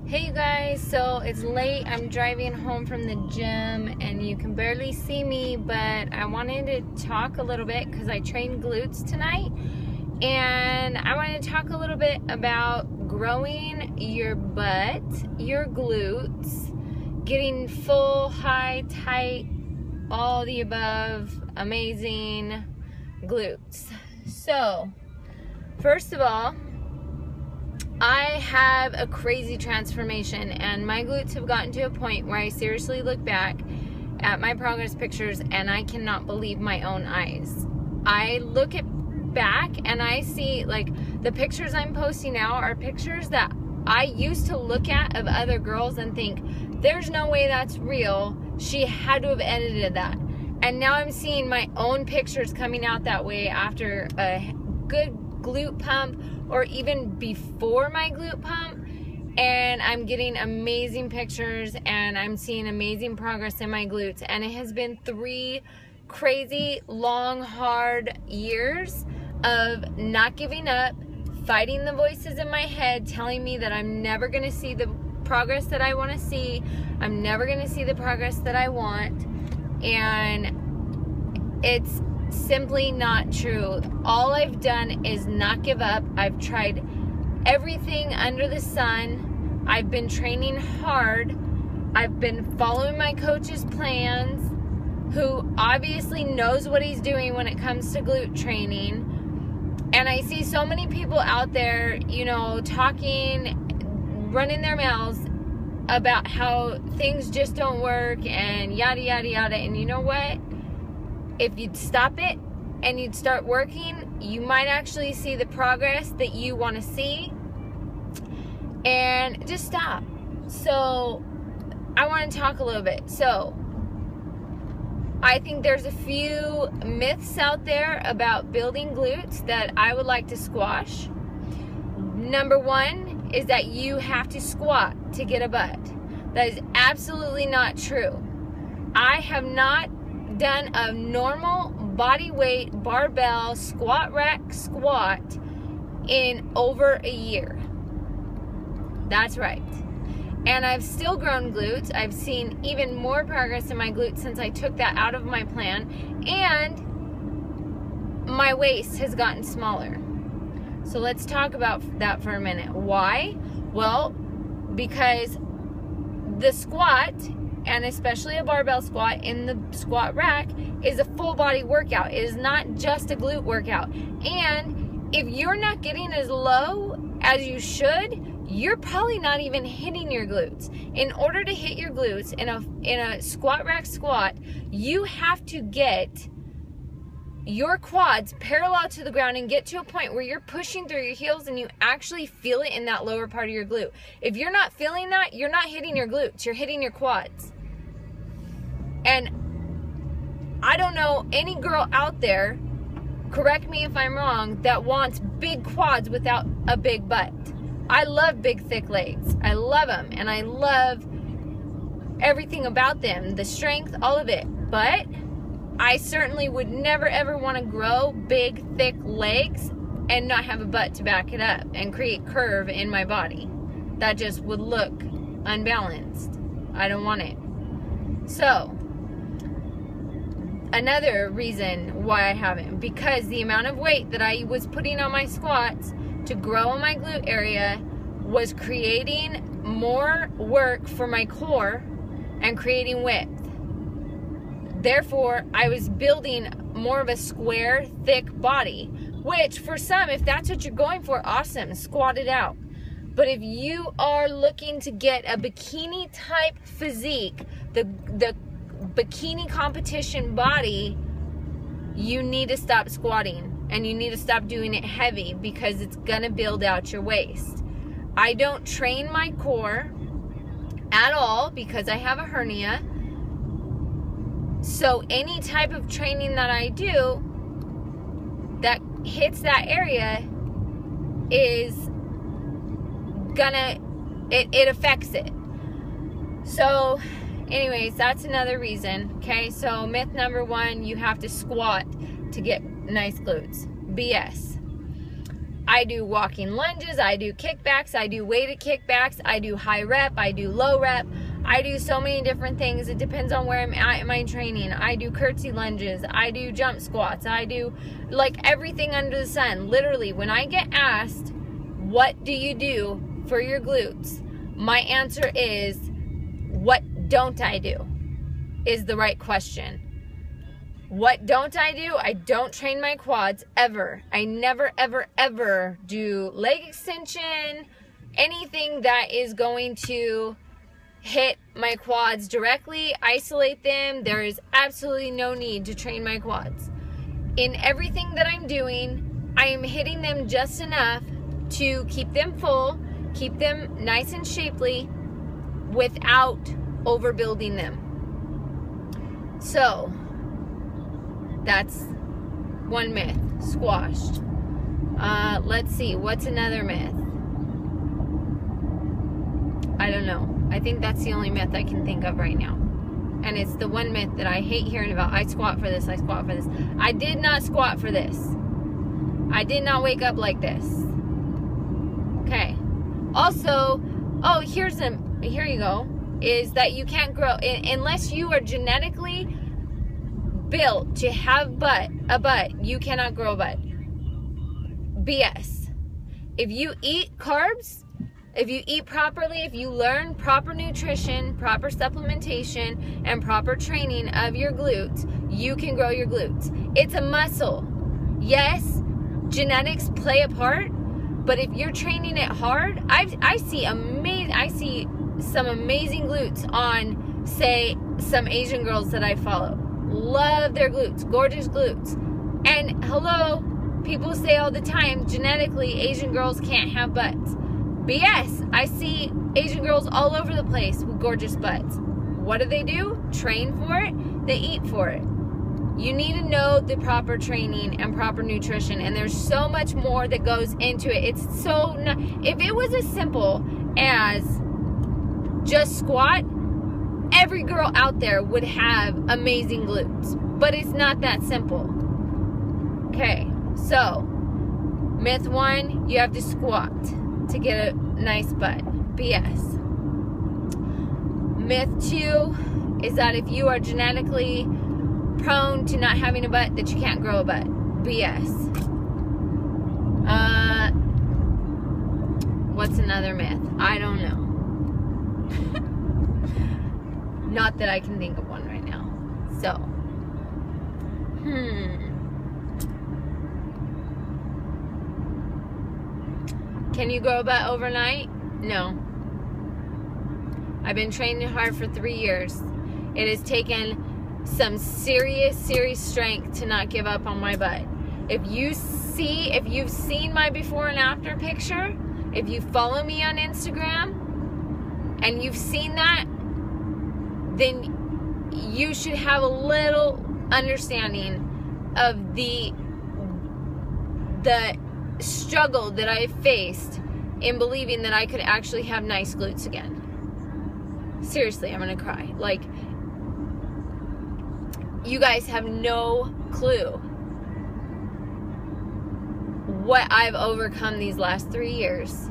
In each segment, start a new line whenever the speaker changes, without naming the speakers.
Hey you guys, so it's late. I'm driving home from the gym and you can barely see me, but I wanted to talk a little bit because I trained glutes tonight, and I wanted to talk a little bit about growing your butt, your glutes, getting full, high, tight, all the above, amazing glutes. So, first of all, I have a crazy transformation, and my glutes have gotten to a point where I seriously look back at my progress pictures and I cannot believe my own eyes. I look back and I see, like, the pictures I'm posting now are pictures that I used to look at of other girls and think, there's no way that's real. She had to have edited that. And now I'm seeing my own pictures coming out that way after a good glute pump, or even before my glute pump, and I'm getting amazing pictures and I'm seeing amazing progress in my glutes. And it has been 3 crazy, long, hard years of not giving up, fighting the voices in my head telling me that I'm never going to see the progress that I want to see. I'm never going to see the progress that I want. And it's simply not true. All I've done is not give up. I've tried everything under the sun. I've been training hard. I've been following my coach's plans, who obviously knows what he's doing when it comes to glute training. And I see so many people out there, you know, talking, running their mouths about how things just don't work and yada, yada, yada. And you know what? If you'd stop it and you'd start working, you might actually see the progress that you want to see. And just stop. So I want to talk a little bit. So I think there's a few myths out there about building glutes that I would like to squash. Number 1 is that you have to squat to get a butt. That is absolutely not true. I have not done a normal body weight barbell squat rack squat in over a year. That's right. And I've still grown glutes. I've seen even more progress in my glutes since I took that out of my plan, and my waist has gotten smaller. So let's talk about that for a minute. Why? Well, because the squat, and especially a barbell squat in the squat rack, is a full body workout. It is not just a glute workout. And if you're not getting as low as you should, you're probably not even hitting your glutes. In order to hit your glutes in a squat rack squat, you have to get your quads parallel to the ground and get to a point where you're pushing through your heels and you actually feel it in that lower part of your glute. If you're not feeling that, you're not hitting your glutes, you're hitting your quads. And I don't know any girl out there, correct me if I'm wrong, that wants big quads without a big butt. I love big, thick legs. I love them, and I love everything about them, the strength, all of it. But I certainly would never, ever want to grow big, thick legs and not have a butt to back it up and create curve in my body. That just would look unbalanced. I don't want it. So, another reason why I haven't, because the amount of weight that I was putting on my squats to grow in my glute area was creating more work for my core and creating width. Therefore, I was building more of a square, thick body, which for some, if that's what you're going for, awesome, squat it out. But if you are looking to get a bikini type physique, the bikini competition body, you need to stop squatting and you need to stop doing it heavy, because it's gonna build out your waist. I don't train my core at all because I have a hernia. So any type of training that I do that hits that area is gonna, it affects it. So anyways, that's another reason. Okay, so myth number 1, you have to squat to get nice glutes. BS. I do walking lunges, I do kickbacks, I do weighted kickbacks, I do high rep, I do low rep, I do so many different things. It depends on where I'm at in my training. I do curtsy lunges, I do jump squats, I do like everything under the sun. Literally, when I get asked, what do you do for your glutes? My answer is, what don't I do? Is the right question. What don't I do? I don't train my quads ever. I never, ever, ever do leg extension, anything that is going to hit my quads directly, isolate them. There is absolutely no need to train my quads. In everything that I'm doing, I am hitting them just enough to keep them full, keep them nice and shapely without overbuilding them. So, that's one myth squashed. Let's see, what's another myth? I don't know. I think that's the only myth I can think of right now. And it's the one myth that I hate hearing about. I squat for this, I squat for this. I did not squat for this. I did not wake up like this. Okay. Also, oh, here you go, is that you can't grow, unless you are genetically built to have a butt, you cannot grow a butt. BS. If you eat carbs, if you eat properly, if you learn proper nutrition, proper supplementation, and proper training of your glutes, you can grow your glutes. It's a muscle. Yes, genetics play a part, but if you're training it hard, I see some amazing glutes on, say, some Asian girls that I follow. Love their glutes, gorgeous glutes. And hello, people say all the time, genetically, Asian girls can't have butts. BS. I see Asian girls all over the place with gorgeous butts. What do? Train for it. They eat for it. You need to know the proper training and proper nutrition, and there's so much more that goes into it. It's so if it was as simple as just squat, every girl out there would have amazing glutes, but it's not that simple. Okay, so myth 1, you have to squat to get a nice butt. BS. Myth 2 is that if you are genetically prone to not having a butt, that you can't grow a butt. BS. What's another myth? I don't know. Not that I can think of one right now. So, can you grow a butt overnight? No. I've been training hard for 3 years. It has taken some serious strength to not give up on my butt. If you've seen my before and after picture, if you follow me on Instagram and you've seen that, then you should have a little understanding of the struggle that I faced in believing that I could actually have nice glutes again. Seriously, I'm gonna cry. Like, you guys have no clue what I've overcome these last 3 years.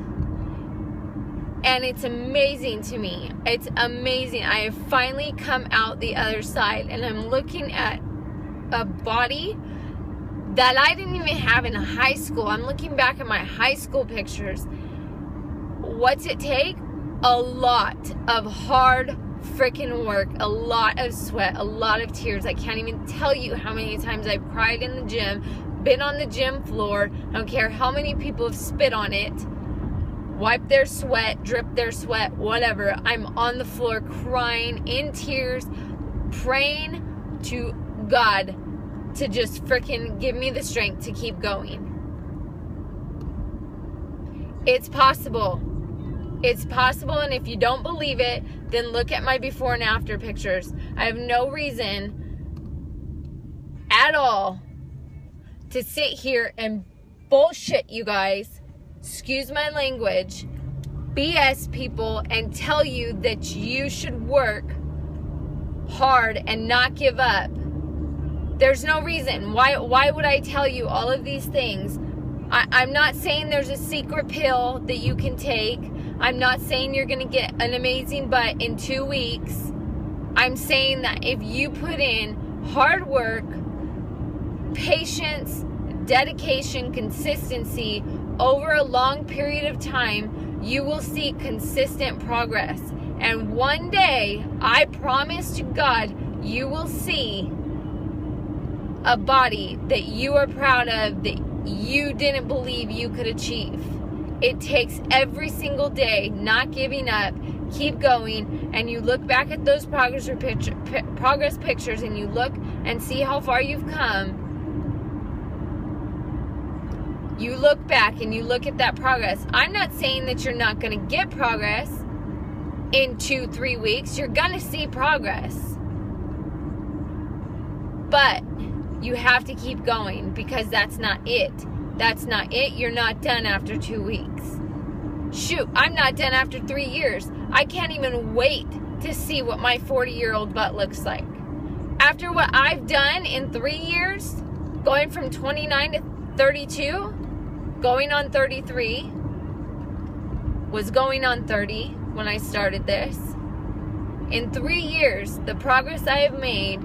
And it's amazing to me. It's amazing. I have finally come out the other side, and I'm looking at a body that I didn't even have in high school. I'm looking back at my high school pictures. What's it take? A lot of hard freaking work, a lot of sweat, a lot of tears. I can't even tell you how many times I've cried in the gym, been on the gym floor. I don't care how many people have spit on it, wiped their sweat, dripped their sweat, whatever. I'm on the floor crying in tears, praying to God to just freaking give me the strength to keep going. It's possible. It's possible, and if you don't believe it, then look at my before and after pictures. I have no reason at all to sit here and bullshit you guys, excuse my language, BS people, and tell you that you should work hard and not give up. There's no reason. Why would I tell you all of these things I'm not saying there's a secret pill that you can take. I'm not saying you're going to get an amazing butt in 2 weeks. I'm saying that if you put in hard work, patience, dedication, consistency over a long period of time, you will see consistent progress. And one day, I promise to God, you will see a body that you are proud of, that you didn't believe you could achieve. It takes every single day, not giving up, keep going, and you look back at those progress pictures and you look and see how far you've come. You look back and you look at that progress. I'm not saying that you're not going to get progress in 2-3 weeks. You're going to see progress. But you have to keep going, because that's not it. That's not it. You're not done after 2 weeks. Shoot, I'm not done after 3 years. I can't even wait to see what my 40-year-old butt looks like. After what I've done in 3 years, going from 29 to 32, going on 33, was going on 30 when I started this. In 3 years, the progress I have made,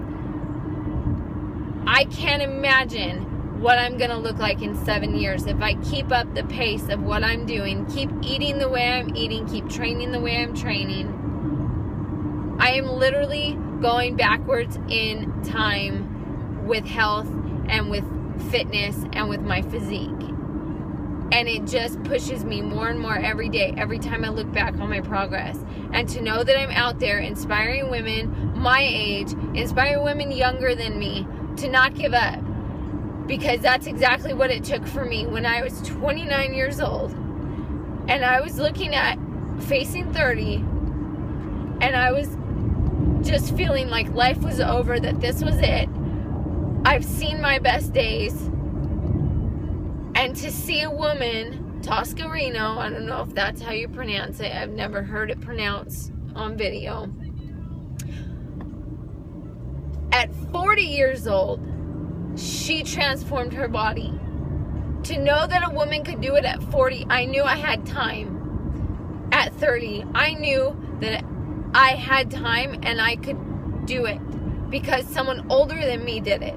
I can't imagine what I'm going to look like in 7 years if I keep up the pace of what I'm doing, keep eating the way I'm eating, keep training the way I'm training. I am literally going backwards in time with health and with fitness and with my physique. And it just pushes me more and more every day, every time I look back on my progress. And to know that I'm out there inspiring women my age, inspiring women younger than me, to not give up. Because that's exactly what it took for me when I was 29 years old. And I was looking at facing 30. And I was just feeling like life was over, that this was it. I've seen my best days. And to see a woman, Toscarino, I don't know if that's how you pronounce it. I've never heard it pronounced on video. At 40 years old, she transformed her body. To know that a woman could do it at 40, I knew I had time. At 30, I knew that I had time and I could do it because someone older than me did it.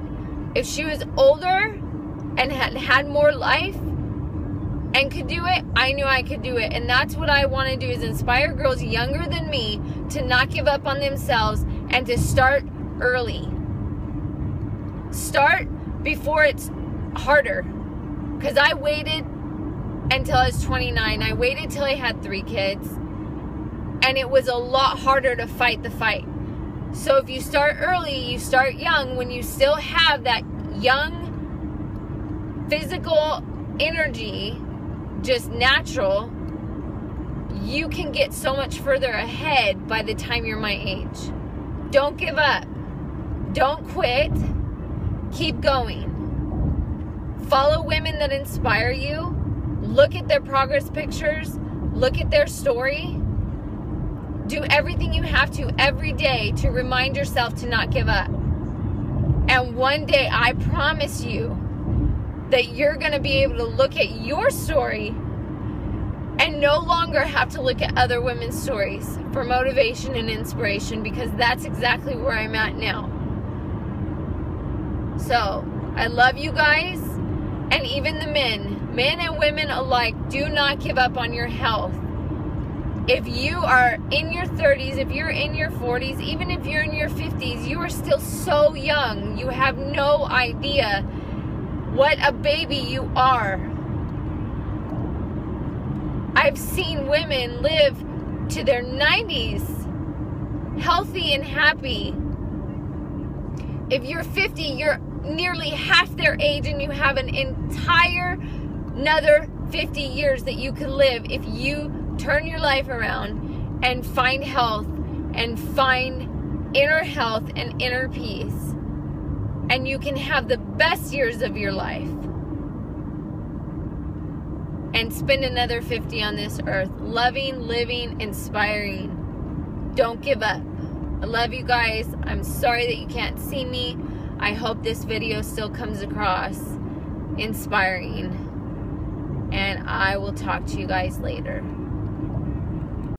If she was older and had more life and could do it, I knew I could do it. And that's what I want to do, is inspire girls younger than me to not give up on themselves and to start early. Start before it's harder. Because I waited until I was 29. I waited till I had 3 kids. And it was a lot harder to fight the fight. So if you start early, you start young, when you still have that young physical energy, just natural, you can get so much further ahead by the time you're my age. Don't give up. Don't quit. Keep going. Follow women that inspire you. Look at their progress pictures. Look at their story. Do everything you have to every day to remind yourself to not give up. And one day, I promise you that you're going to be able to look at your story and no longer have to look at other women's stories for motivation and inspiration, because that's exactly where I'm at now. So, I love you guys, and even the men and women alike, do not give up on your health. If you are in your 30s, if you're in your 40s, even if you're in your 50s, you are still so young. You have no idea what a baby you are. I've seen women live to their 90s, healthy and happy. If you're 50, you're nearly half their age, and you have an entire another 50 years that you could live if you turn your life around and find health and find inner health and inner peace. And you can have the best years of your life and spend another 50 on this earth, loving, living, inspiring. Don't give up. I love you guys. I'm sorry that you can't see me. I hope this video still comes across inspiring. and I will talk to you guys later.